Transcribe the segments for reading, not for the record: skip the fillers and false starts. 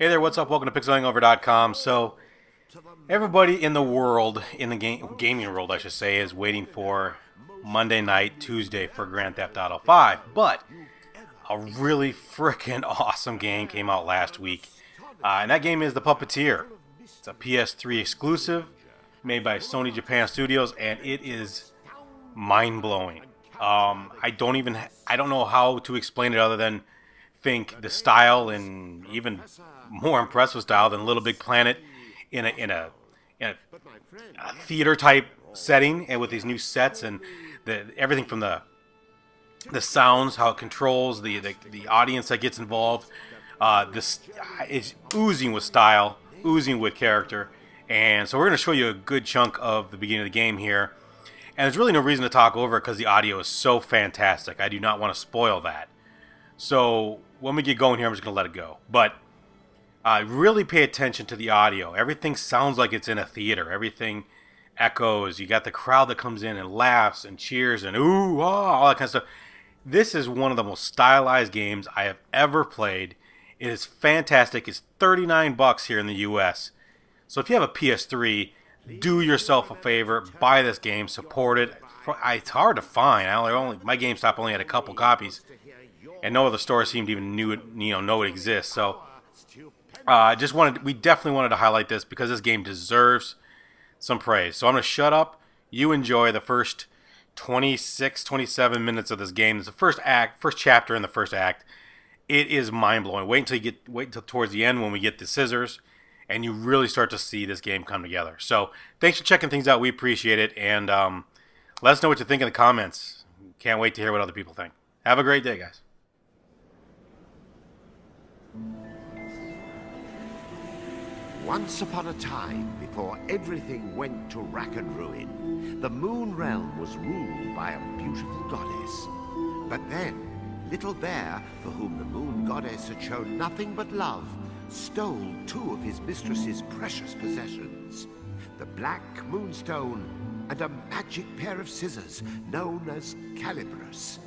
Hey there, what's up? Welcome to pixelingover.com. So, everybody in the world, in the gaming world, I should say, is waiting for Monday night, Tuesday for Grand Theft Auto 5. But a really freaking awesome game came out last week. And that game is the Puppeteer. It's a PS3 exclusive made by Sony Japan Studios, and it is mind-blowing. I don't know how to explain it other than think the style, and even more impressive style than Little Big Planet in a theater type setting, and with these new sets and everything from the sounds, how it controls the audience that gets involved. This is oozing with style, oozing with character, and so we're going to show you a good chunk of the beginning of the game here. And there's really no reason to talk over it because the audio is so fantastic. I do not want to spoil that. So when we get going here, I'm just going to let it go. But really pay attention to the audio. Everything sounds like it's in a theater. Everything echoes. You got the crowd that comes in and laughs and cheers and ooh, all that kind of stuff. This is one of the most stylized games I have ever played. It is fantastic. It's $39 here in the US. So if you have a PS3, do yourself a favor, buy this game, support it. It's hard to find. My GameStop only had a couple copies, and no other store seemed to even know it exists. So we definitely wanted to highlight this because this game deserves some praise. So I'm going to shut up. You enjoy the first 26, 27 minutes of this game. It's the first chapter in the first act. It is mind-blowing. Wait until towards the end when we get the scissors, and you really start to see this game come together. So thanks for checking things out. We appreciate it, and let us know what you think in the comments. Can't wait to hear what other people think. Have a great day, guys. Once upon a time, before everything went to rack and ruin, the Moon Realm was ruled by a beautiful goddess. But then, Little Bear, for whom the Moon Goddess had shown nothing but love, stole two of his mistress's precious possessions, the Black Moonstone and a magic pair of scissors known as Calibris.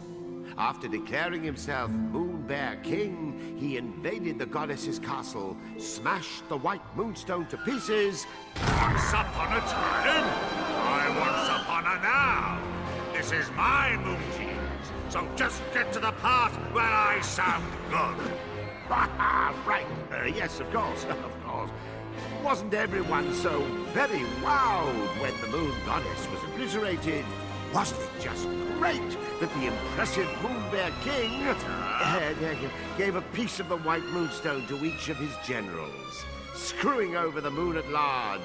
After declaring himself Moon Bear King, he invaded the goddess's castle, smashed the White Moonstone to pieces. Once upon a time, once upon a now. This is my moon teams, so just get to the part where I sound good. Right. Yes, of course, of course. Wasn't everyone so very wowed when the Moon Goddess was obliterated? Wasn't it just great that the impressive Moon Bear King gave a piece of the White Moonstone to each of his generals, screwing over the moon at large?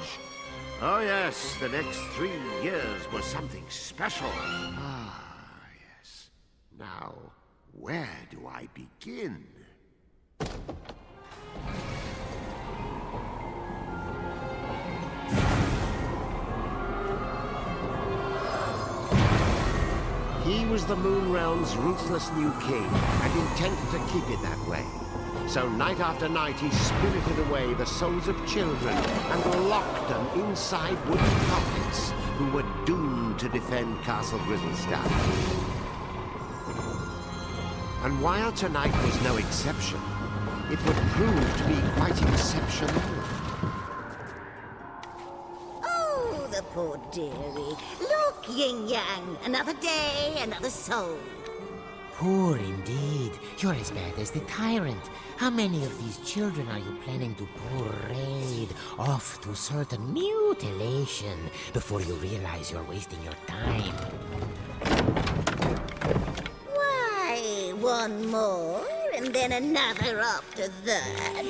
Oh yes, the next 3 years was something special. Ah, yes. Now, where do I begin? He was the Moon Realm's ruthless new king, and intent to keep it that way. So night after night he spirited away the souls of children and locked them inside wooden puppets who were doomed to defend Castle Grizzlestone. And while tonight was no exception, it would prove to be quite exceptional. Oh, the poor dearie. Look, Yin-Yang, another day, another soul. Poor indeed. You're as bad as the tyrant. How many of these children are you planning to parade off to certain mutilation before you realize you're wasting your time? Why, one more, and then another after that.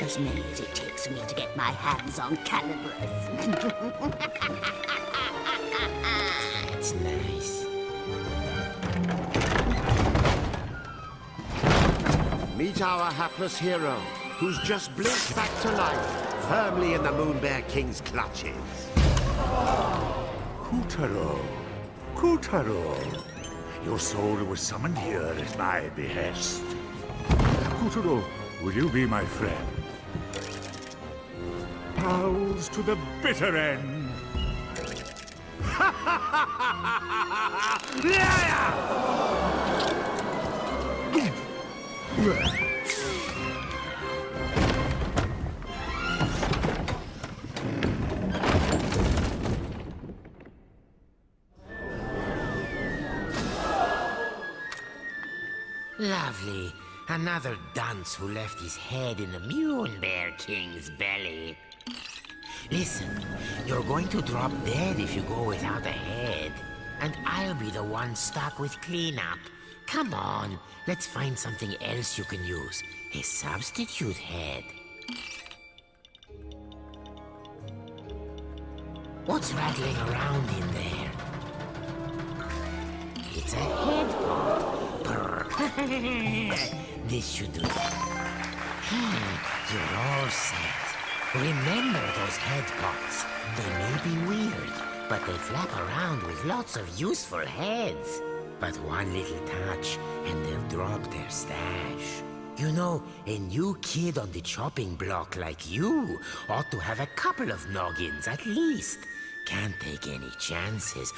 As many as it takes me to get my hands on Calibris. That's nice. Meet our hapless hero, who's just blinked back to life, firmly in the Moon Bear King's clutches. Kutaro! Kutaro! Your soul was summoned here at my behest. Kutaro, will you be my friend? Pals to the bitter end! Lovely. Another dunce who left his head in the Moon Bear King's belly. Listen, you're going to drop dead if you go without a head. And I'll be the one stuck with cleanup. Come on, let's find something else you can use. A substitute head. What's rattling around in there? It's a head pot. Brr. This should do it. You're all set. Remember those head pots. They may be weird, but they flap around with lots of useful heads. But one little touch, and they'll drop their stash. You know, a new kid on the chopping block like you ought to have a couple of noggins at least. Can't take any chances.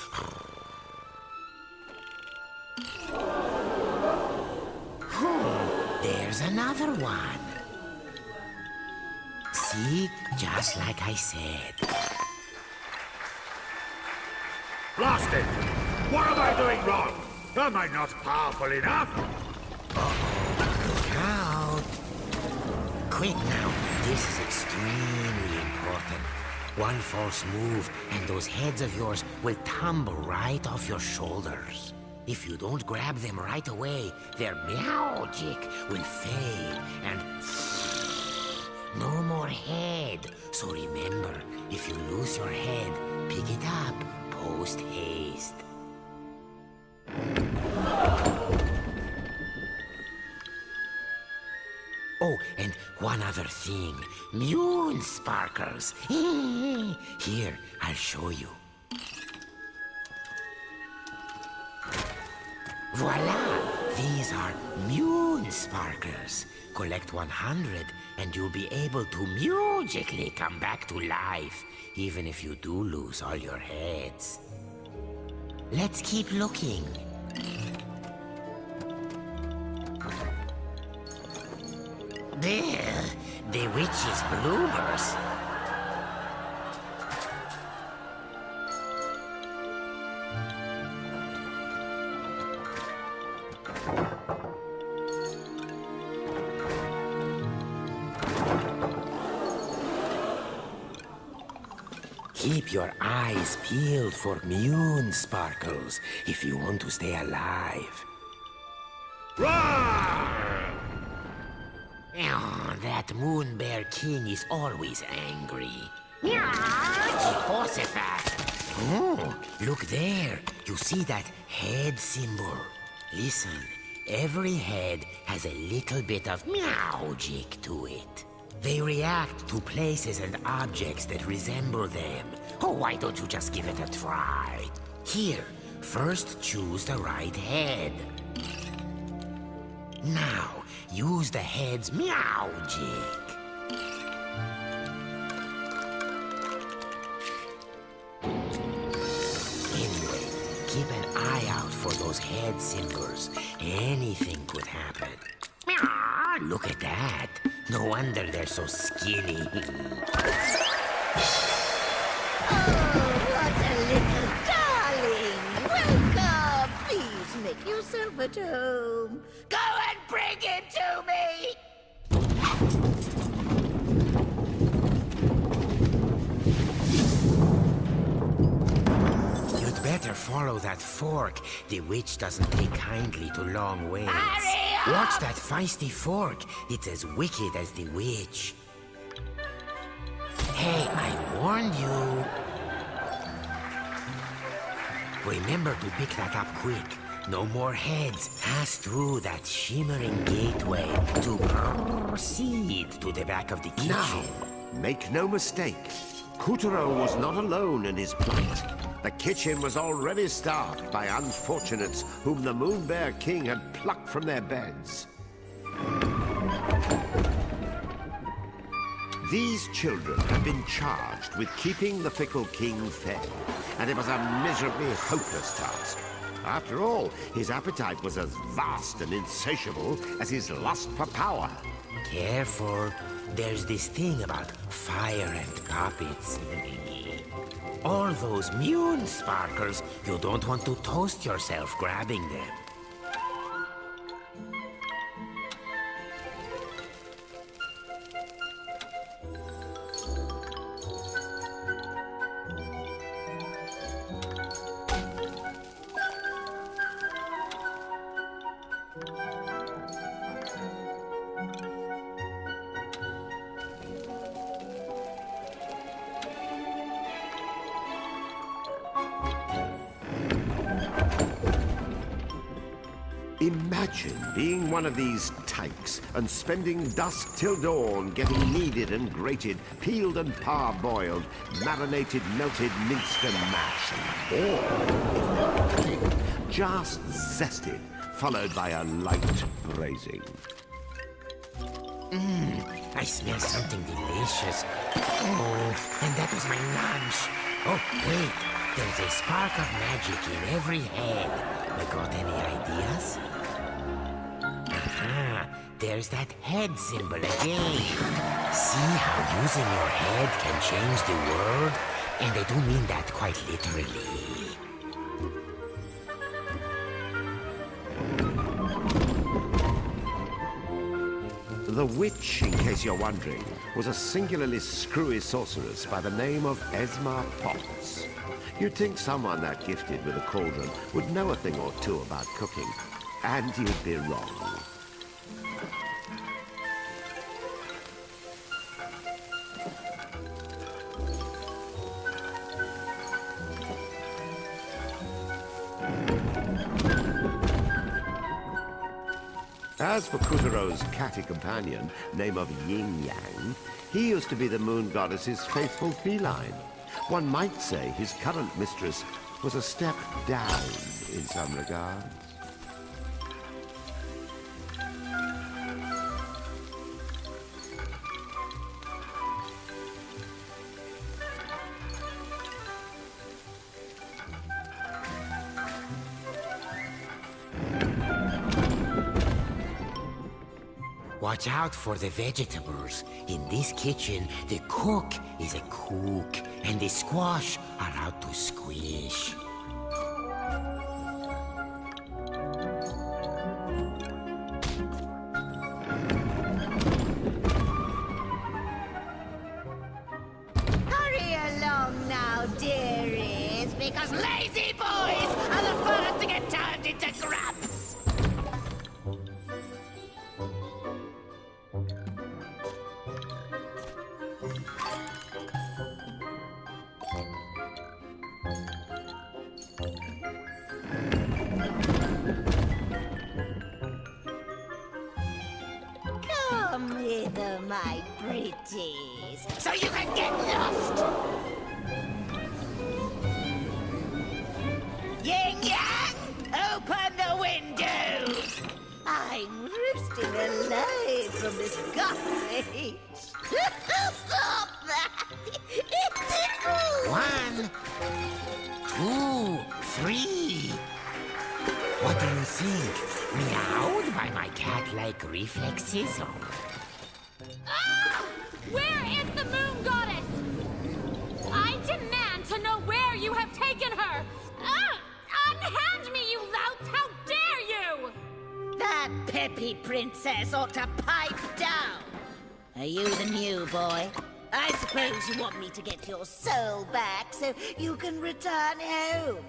There's another one. See? Just like I said. Blast it! What am I doing wrong? Am I not powerful enough? Look out! Quick now, this is extremely important. One false move, and those heads of yours will tumble right off your shoulders. If you don't grab them right away, their magic will fade, and no more head. So remember, if you lose your head, pick it up post haste. Oh, and one other thing. Moon sparkles. Here, I'll show you. Voila! These are moon sparkles. Collect 100 and you'll be able to magically come back to life, even if you do lose all your heads. Let's keep looking. There, the witch's bloomers. Keep your eyes peeled for moon sparkles if you want to stay alive. Oh, that Moon Bear King is always angry. Jehoshaphat! Oh, look there. You see that head symbol? Listen, every head has a little bit of magic to it. They react to places and objects that resemble them. Oh, why don't you just give it a try? Here, first choose the right head. Now, use the head's magic. Anyway, keep an eye out for those head symbols. Anything could happen. Look at that. No wonder they're so skinny. What a little darling! Welcome! Please make yourself at home. Go and bring him to me! You'd better follow that fork. The witch doesn't take kindly to long waits. Hurry up! Watch that feisty fork. It's as wicked as the witch. Hey, I warned you. Remember to pick that up quick. No more heads. Pass through that shimmering gateway to proceed to the back of the kitchen. Now, make no mistake. Kutaro was not alone in his plight. The kitchen was already staffed by unfortunates whom the Moon Bear King had plucked from their beds. These children had been charged with keeping the fickle king fed, and it was a miserably hopeless task. After all, his appetite was as vast and insatiable as his lust for power. Careful. There's this thing about fire and puppets. All those moon sparkles, you don't want to toast yourself grabbing them. Imagine being one of these tykes and spending dusk till dawn getting kneaded and grated, peeled and parboiled, marinated, melted, minced and mashed. Or, just zested, followed by a light braising. I smell something delicious. Oh, and that was my lunch. Oh, wait. There's a spark of magic in every head. I got any ideas? Aha, there's that head symbol again. See how using your head can change the world? And I do mean that quite literally. The witch, in case you're wondering, was a singularly screwy sorceress by the name of Esma Potts. You'd think someone that gifted with a cauldron would know a thing or two about cooking, and you'd be wrong. As for Kuturo's catty companion, name of Yin Yang, he used to be the moon goddess's faithful feline. One might say his current mistress was a step down in some regards. Watch out for the vegetables. In this kitchen, the cook is a cook, and the squash are out to squish. Hurry along now, dearies, because lazy boys are the first to get turned into grubs. Come hither, my pretties, so you can get lost. Yin Yang, open the windows. I'm roosting alive from this garbage. Stop that! It's illegal. 1, 2, 3. What do you think? Meowed by my cat-like reflexes? Ah! Where is the moon goddess? I demand to know where you have taken her! Ah! Unhand me, you louts! How dare you! That peppy princess ought to pipe down. Are you the new boy? I suppose you want me to get your soul back so you can return home.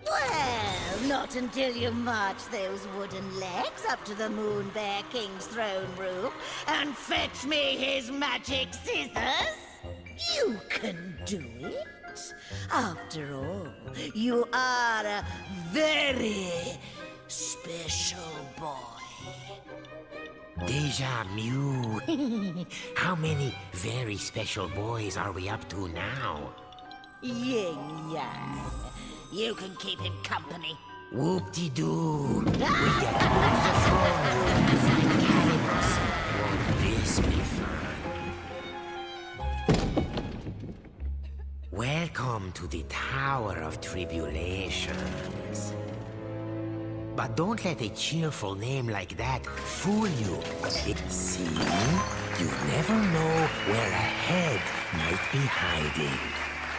Well, not until you march those wooden legs up to the Moon Bear King's throne room and fetch me his magic scissors. You can do it. After all, you are a very special boy. Deja mew. How many very special boys are we up to now? Yin Yang. You can keep him company. Whoop-de-doo. We get on the throne room to fight cannibals. Won't this be fun? Welcome to the Tower of Tribulations. But don't let a cheerful name like that fool you. See? You never know where a head might be hiding.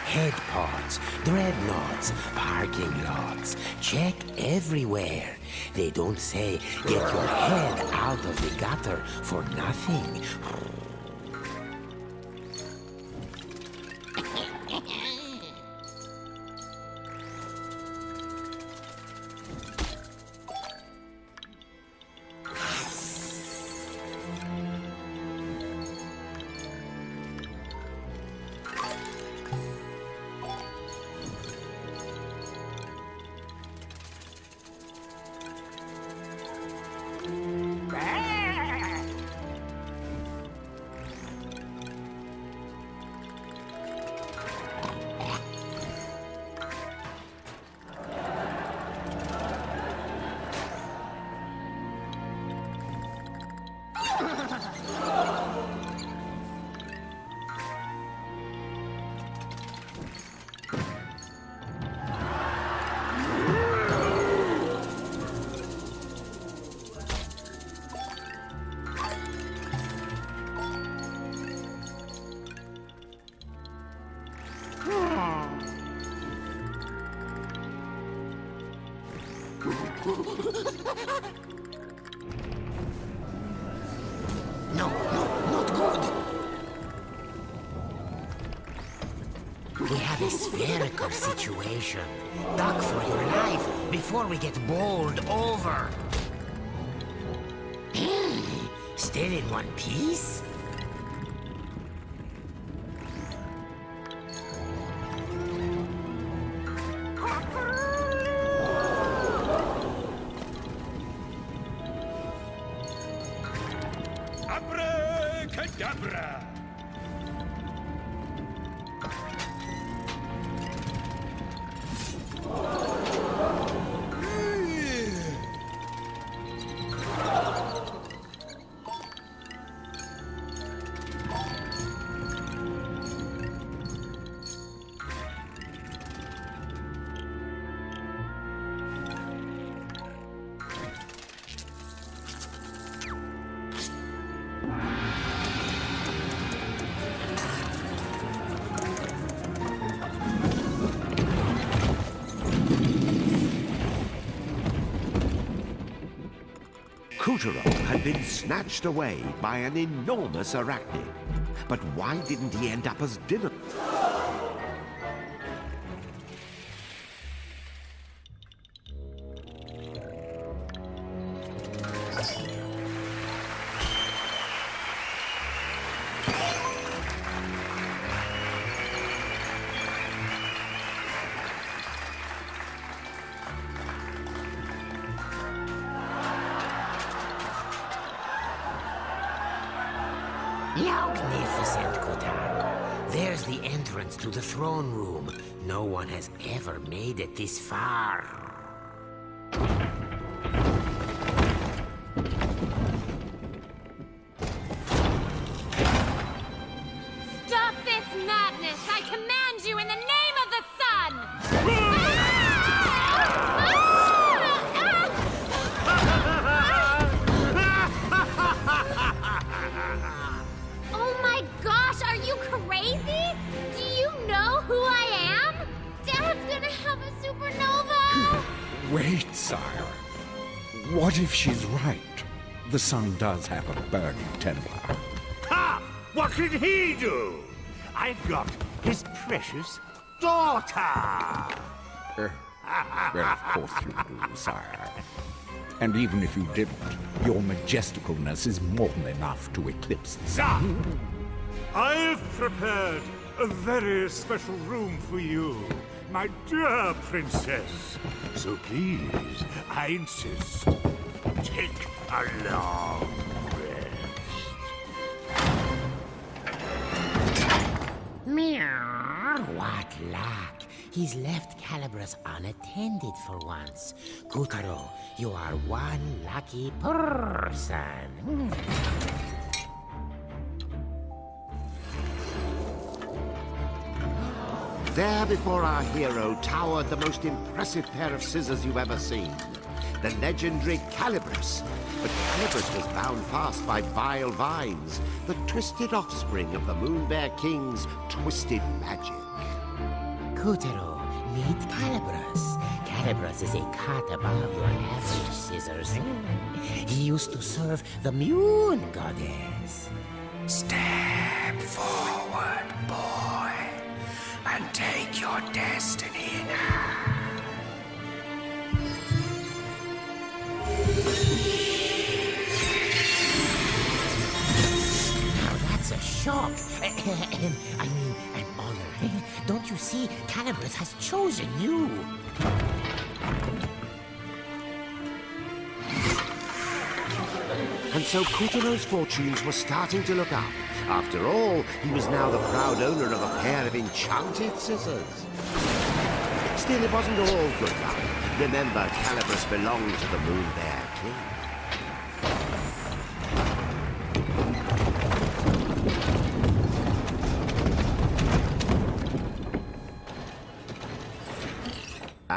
Head pods, dreadnoughts, parking lots. Check everywhere. They don't say, get your head out of the gutter for nothing. No, not good. We have a spherical situation. Duck for your life before we get bowled over. Still in one piece? Abracadabra! Kutaro had been snatched away by an enormous arachnid. But why didn't he end up as dinner? Magnificent, Kotaro. There's the entrance to the throne room. No one has ever made it this far. Stop this madness! I command you in the name of the sun! Oh my gosh, are you crazy? Do you know who I am? Dad's gonna have a supernova! Wait, sire. What if she's right? The sun does have a burning temper. Ha! What did he do? I've got his precious daughter! Well, of course you do, sire. And even if you didn't, your majesticalness is more than enough to eclipse the sun. I've prepared a very special room for you, my dear princess. So please, I insist, take a long rest. Meow. What luck. He's left Calibras unattended for once. Kutaro, you are one lucky person. There before our hero towered the most impressive pair of scissors you've ever seen. The legendary Calibras. But Calibras was bound fast by vile vines, the twisted offspring of the Moon Bear King's twisted magic. Kutaro, meet Calibras. Calibras is a cut above your average scissors. He used to serve the Moon Goddess. Step forward, boy, and take your destiny in hand. Now that's a shock. I mean, an honor. Don't you see? Calibras has chosen you. And so Kutaro's fortunes were starting to look up. After all, he was now the proud owner of a pair of enchanted scissors. Still, it wasn't all good luck. Remember, Calibras belonged to the Moon Bear King.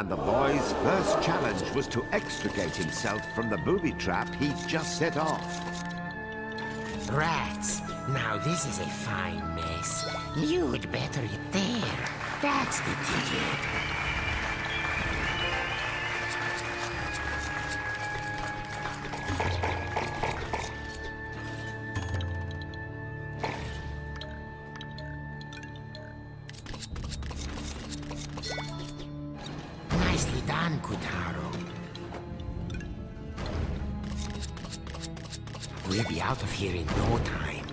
And the boy's first challenge was to extricate himself from the booby trap he'd just set off. Rats. Now this is a fine mess. You'd better eat there. That's the ticket. Nicely done, Kutaro. We'll be out of here in no time.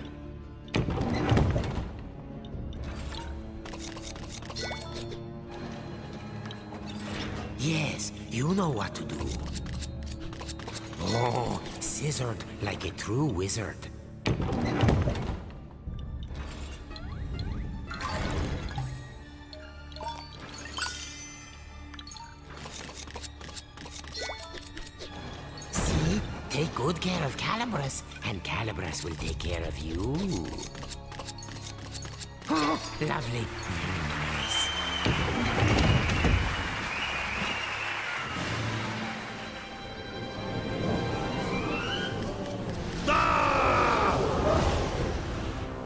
Yes, you know what to do. Oh, scissored like a true wizard. See? Take good care of Calibras, and Calibras will take care of you. Oh, lovely. Very nice.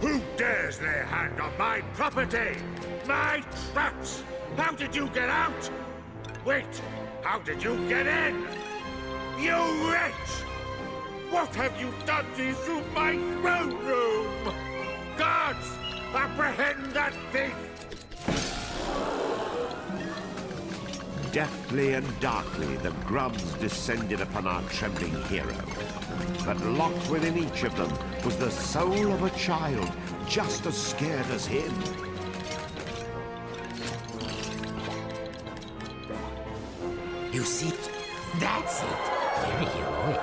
Who dares lay a hand on my property? My traps! How did you get out? Wait, how did you get in? You wretch! What have you done to my throne room? Guards, apprehend that thief! Deftly and darkly, the grubs descended upon our trembling hero. But locked within each of them was the soul of a child, just as scared as him. You see? That's it. Very heroic.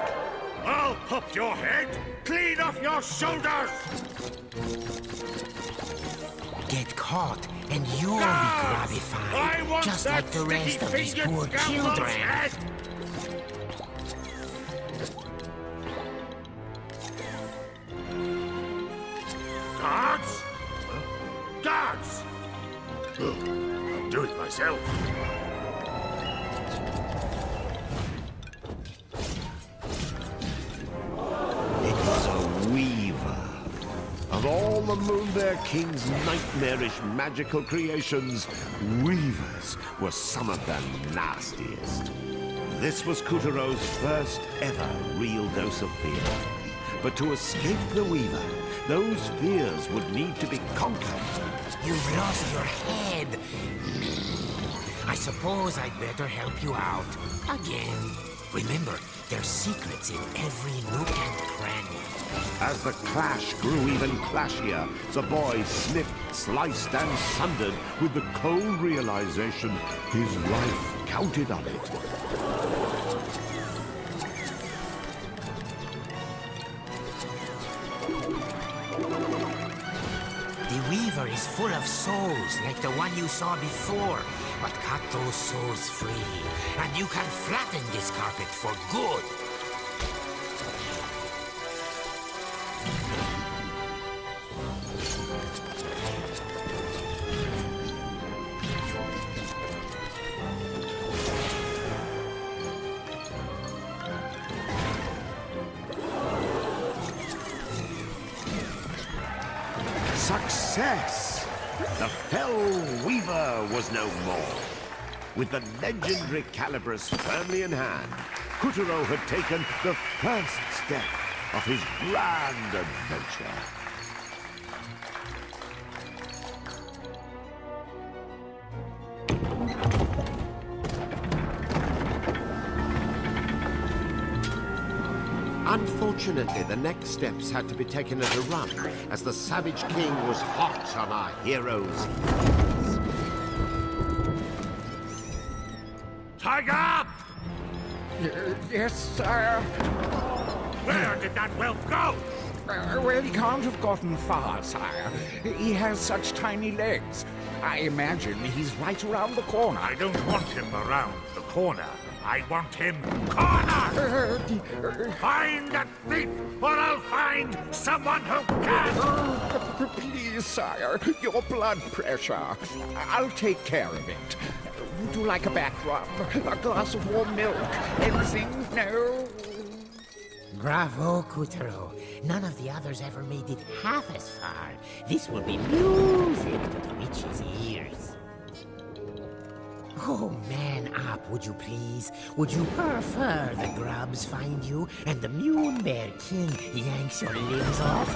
I'll pop your head clean off your shoulders! Get caught, and you'll be I gratified, want just that like the rest of these sticky-fingered poor scoundrel's children. head! Guards? Guards! I'll do it myself. It was a weaver. Of all the Moonbear King's nightmarish magical creations, weavers were some of the nastiest. This was Kutaro's first ever real dose of fear. But to escape the weaver, those fears would need to be conquered. You've lost your head. I suppose I'd better help you out. Again. Remember, there's secrets in every nook and cranny. As the clash grew even clashier, the boy snipped, sliced, and sundered with the cold realization his life counted on it. The Weaver is full of souls, like the one you saw before. But cut those souls free, and you can flatten this carpet for good. Success! The Fell Weaver was no more. With the legendary Calibras firmly in hand, Kutaro had taken the first step of his grand adventure. Unfortunately, the next steps had to be taken at a run, as the Savage King was hot on our heroes. Tiger! Yes, sire. Where did that whelp go? Well, he can't have gotten far, sire. He has such tiny legs. I imagine he's right around the corner. I don't want him around the corner. I want him cornered! Find that thief, or I'll find someone who can! Please, sire, your blood pressure. I'll take care of it. Would you like a back rub? A glass of warm milk? Anything? No? Bravo, Kutaro. None of the others ever made it half as far. This will be music to the witch's ears. Oh, man up, would you please? Would you prefer the grubs find you and the Moon Bear King yanks your limbs off?